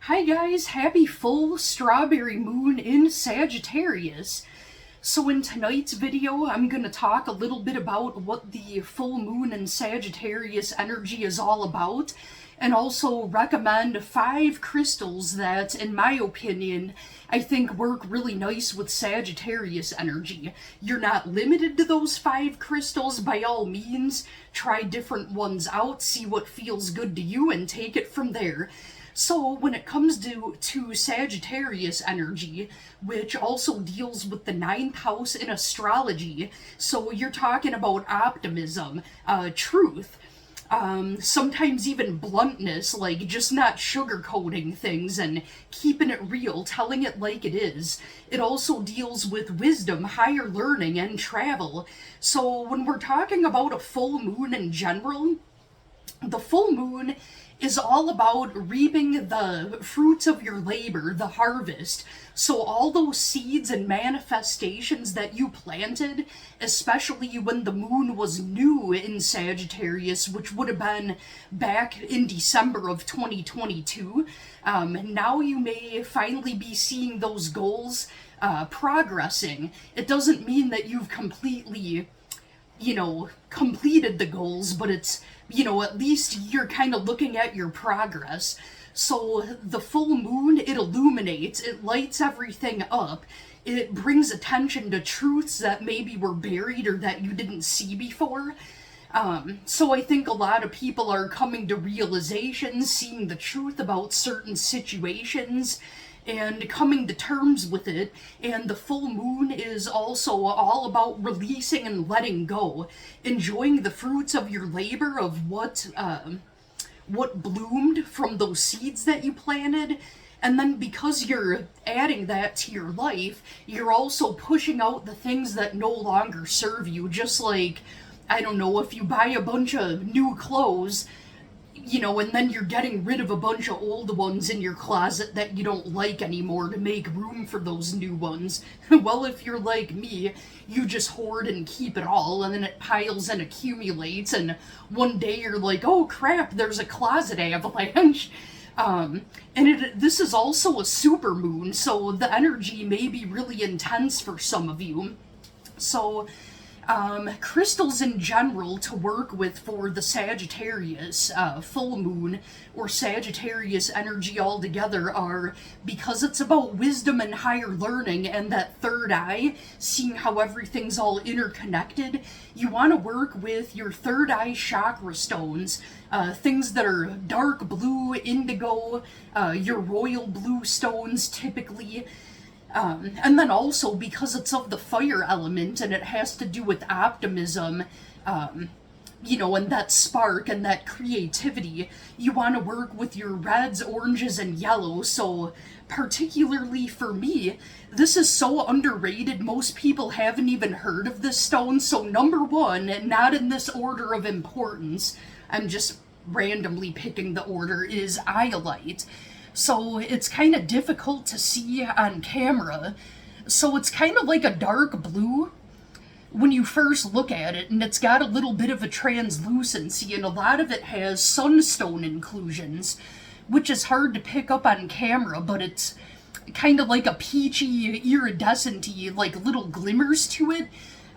Hi guys, happy full strawberry moon in Sagittarius. So in tonight's video, I'm going to talk a little bit about what the full moon in Sagittarius energy is all about, and also recommend 5 crystals that, in my opinion, I think work really nice with Sagittarius energy. You're not limited to those 5 crystals by all means. Try different ones out, see what feels good to you, and take it from there. So when it comes to Sagittarius energy, which also deals with the 9th house in astrology, so you're talking about optimism, truth, sometimes even bluntness, like just not sugarcoating things and keeping it real, telling it like it is. It also deals with wisdom, higher learning, and travel. So when we're talking about a full moon in general, the full moon is all about reaping the fruits of your labor, the harvest. So all those seeds and manifestations that you planted, especially when the moon was new in Sagittarius, which would have been back in December of 2022, now you may finally be seeing those goals progressing. It doesn't mean that you've completed the goals, but it's, at least you're kind of looking at your progress. So the full moon, it illuminates, it lights everything up. It brings attention to truths that maybe were buried or that you didn't see before. So I think a lot of people are coming to realizations, seeing the truth about certain situations, and coming to terms with it. And the full moon is also all about releasing and letting go, enjoying the fruits of your labor, of what bloomed from those seeds that you planted. And then because you're adding that to your life, you're also pushing out the things that no longer serve you. Just like, I don't know, if you buy a bunch of new clothes, and then you're getting rid of a bunch of old ones in your closet that you don't like anymore to make room for those new ones. Well, if you're like me, you just hoard and keep it all, and then it piles and accumulates, and one day you're like, oh crap, there's a closet avalanche. This is also a super moon, so the energy may be really intense for some of you. So crystals in general to work with for the Sagittarius full moon, or Sagittarius energy altogether, are, because it's about wisdom and higher learning and that third eye, seeing how everything's all interconnected, you want to work with your third eye chakra stones, things that are dark blue, indigo, your royal blue stones typically. And then also, because it's of the fire element and it has to do with optimism, and that spark and that creativity, you want to work with your reds, oranges, and yellows. So particularly for me, this is so underrated, most people haven't even heard of this stone. So number 1, not in this order of importance, I'm just randomly picking the order, is iolite. So it's kind of difficult to see on camera. So it's kind of like a dark blue when you first look at it, and it's got a little bit of a translucency, and a lot of it has sunstone inclusions, which is hard to pick up on camera, but it's kind of like a peachy, iridescent-y, like little glimmers to it.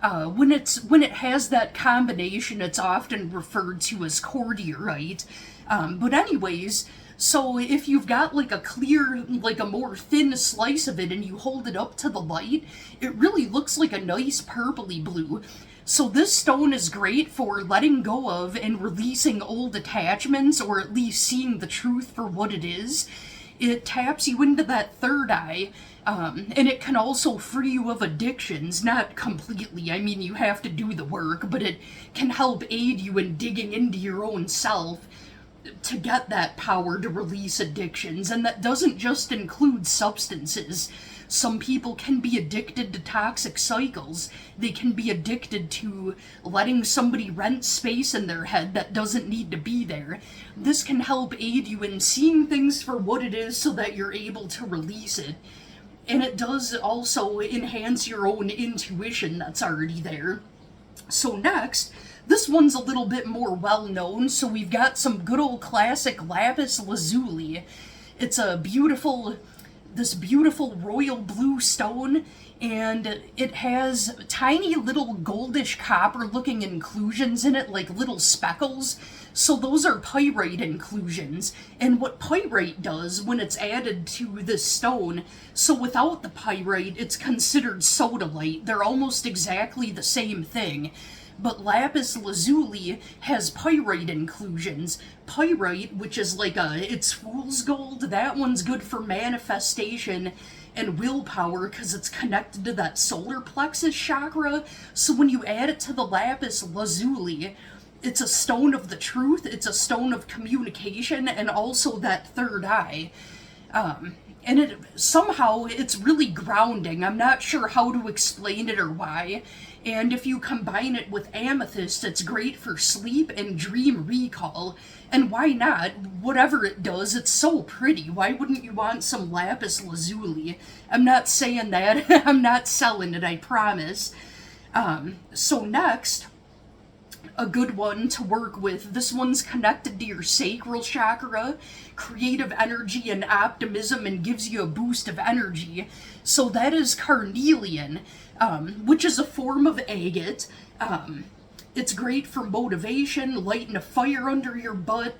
When it has that combination, it's often referred to as cordierite. But anyways, so if you've got like a clear, like a more thin slice of it, and you hold it up to the light, it really looks like a nice purpley blue. So this stone is great for letting go of and releasing old attachments, or at least seeing the truth for what it is. It taps you into that third eye, and it can also free you of addictions. Not completely, I mean, you have to do the work, but it can help aid you in digging into your own self to get that power to release addictions. And that doesn't just include substances. Some people can be addicted to toxic cycles. They can be addicted to letting somebody rent space in their head that doesn't need to be there. This can help aid you in seeing things for what it is so that you're able to release it. And it does also enhance your own intuition that's already there. So next, this one's a little bit more well known, so we've got some good old classic lapis lazuli. It's this beautiful royal blue stone, and it has tiny little goldish copper looking inclusions in it, like little speckles. So those are pyrite inclusions. And what pyrite does when it's added to this stone, so without the pyrite, it's considered sodalite. They're almost exactly the same thing. But lapis lazuli has pyrite inclusions. Pyrite, which is it's fool's gold, that one's good for manifestation and willpower because it's connected to that solar plexus chakra. So when you add it to the lapis lazuli, it's a stone of the truth, it's a stone of communication, and also that third eye. And it's really grounding. I'm not sure how to explain it or why. And if you combine it with amethyst, it's great for sleep and dream recall. And why not? Whatever it does, it's so pretty. Why wouldn't you want some lapis lazuli? I'm not saying that. I'm not selling it, I promise. So next, a good one to work with. This one's connected to your sacral chakra, creative energy and optimism, and gives you a boost of energy. So that is carnelian, which is a form of agate. It's great for motivation, lighting a fire under your butt.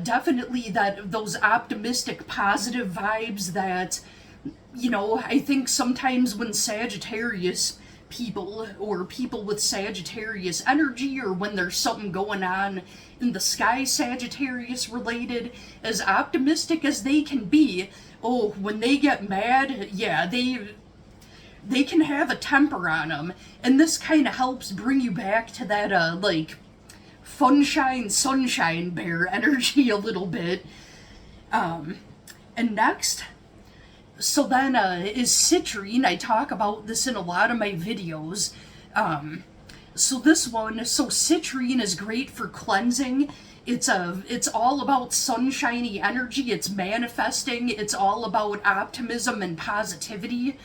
Definitely those optimistic, positive vibes that, I think sometimes when Sagittarius people or people with Sagittarius energy, or when there's something going on in the sky Sagittarius related, as optimistic as they can be, when they get mad, yeah, they can have a temper on them, and this kind of helps bring you back to that funshine sunshine bear energy a little bit. And next, so then is citrine. I talk about this in a lot of my videos. So citrine is great for cleansing. It's all about sunshiny energy. It's manifesting. It's all about optimism and positivity.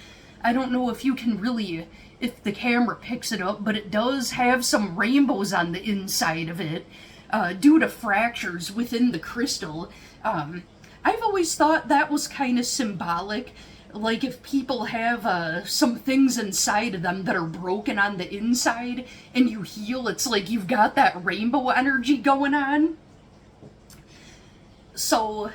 I don't know if the camera picks it up, but it does have some rainbows on the inside of it, due to fractures within the crystal. I've always thought that was kind of symbolic. Like if people have some things inside of them that are broken on the inside and you heal, it's like you've got that rainbow energy going on. So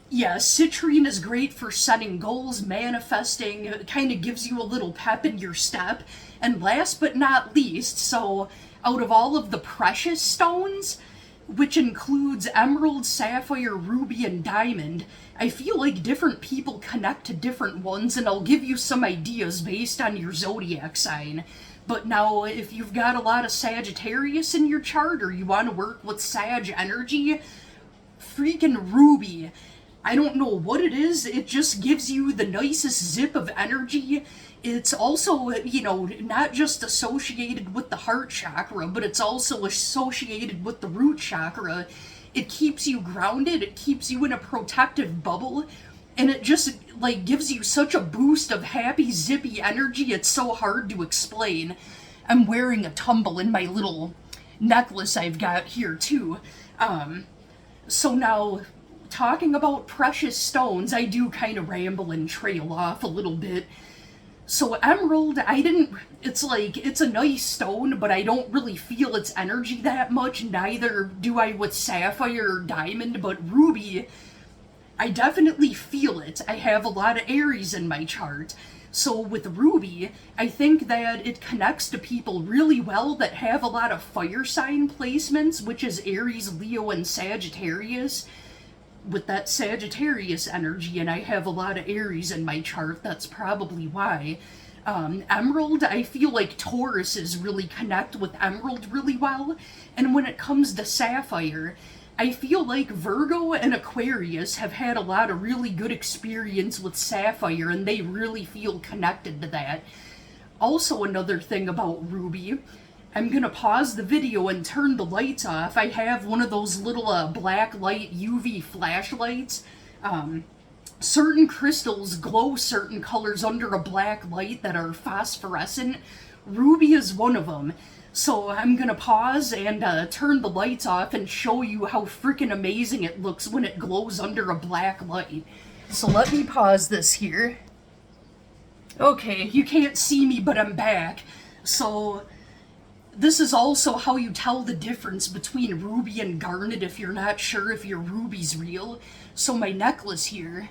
yeah, citrine is great for setting goals, manifesting. It kind of gives you a little pep in your step. And last but not least, so out of all of the precious stones, which includes emerald, sapphire, ruby, and diamond, I feel like different people connect to different ones, and I'll give you some ideas based on your zodiac sign. But now, if you've got a lot of Sagittarius in your chart, or you want to work with Sag energy, freaking ruby. I don't know what it is, it just gives you the nicest zip of energy. It's also, not just associated with the heart chakra, but it's also associated with the root chakra. It keeps you grounded, it keeps you in a protective bubble, and it just, gives you such a boost of happy, zippy energy, it's so hard to explain. I'm wearing a tumble in my little necklace I've got here, too. So now, talking about precious stones, I do kind of ramble and trail off a little bit. So emerald, it's a nice stone, but I don't really feel its energy that much, neither do I with sapphire or diamond, but ruby, I definitely feel it. I have a lot of Aries in my chart. So with ruby, I think that it connects to people really well that have a lot of fire sign placements, which is Aries, Leo, and Sagittarius. With that Sagittarius energy, and I have a lot of Aries in my chart, that's probably why. Emerald, I feel like Tauruses really connect with emerald really well, and when it comes to sapphire, I feel like Virgo and Aquarius have had a lot of really good experience with sapphire, and they really feel connected to that. Also, another thing about ruby, I'm gonna pause the video and turn the lights off. I have one of those little black light UV flashlights. Certain crystals glow certain colors under a black light that are phosphorescent. Ruby is one of them. So I'm gonna pause and turn the lights off and show you how freaking amazing it looks when it glows under a black light. So let me pause this here. Okay, you can't see me, but I'm back. So this is also how you tell the difference between ruby and garnet if you're not sure if your ruby's real. So my necklace here,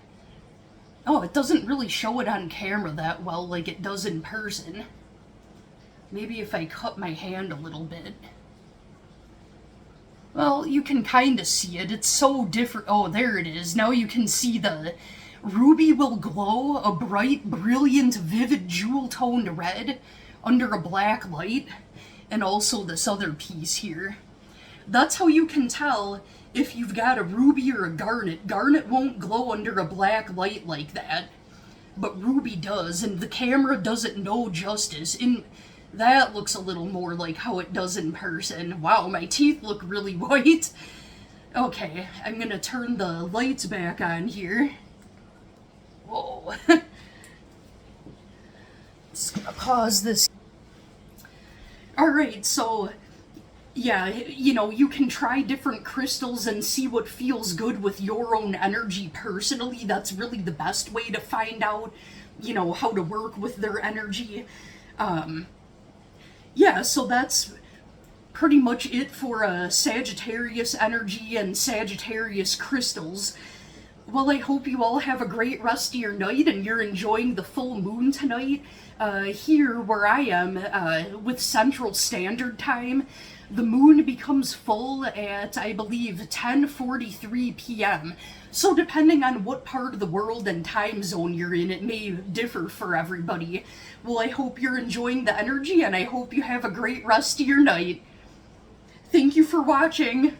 oh, it doesn't really show it on camera that well like it does in person. Maybe if I cut my hand a little bit. Well, you can kind of see it. It's so different. Oh, there it is. Now you can see the ruby will glow a bright, brilliant, vivid, jewel-toned red under a black light. And also this other piece here. That's how you can tell if you've got a ruby or a garnet. Garnet won't glow under a black light like that. But ruby does, and the camera does it no justice. That looks a little more like how it does in person. Wow, my teeth look really white. Okay, I'm gonna turn the lights back on here. Whoa. Just gonna pause this. Alright, so, yeah, you know, you can try different crystals and see what feels good with your own energy personally. That's really the best way to find out, you know, how to work with their energy. Yeah, so that's pretty much it for Sagittarius energy and Sagittarius crystals. Well, I hope you all have a great rest of your night and you're enjoying the full moon tonight. Here, where I am, with Central Standard Time, the moon becomes full at, I believe, 10:43 p.m. So depending on what part of the world and time zone you're in, it may differ for everybody. Well, I hope you're enjoying the energy, and I hope you have a great rest of your night. Thank you for watching.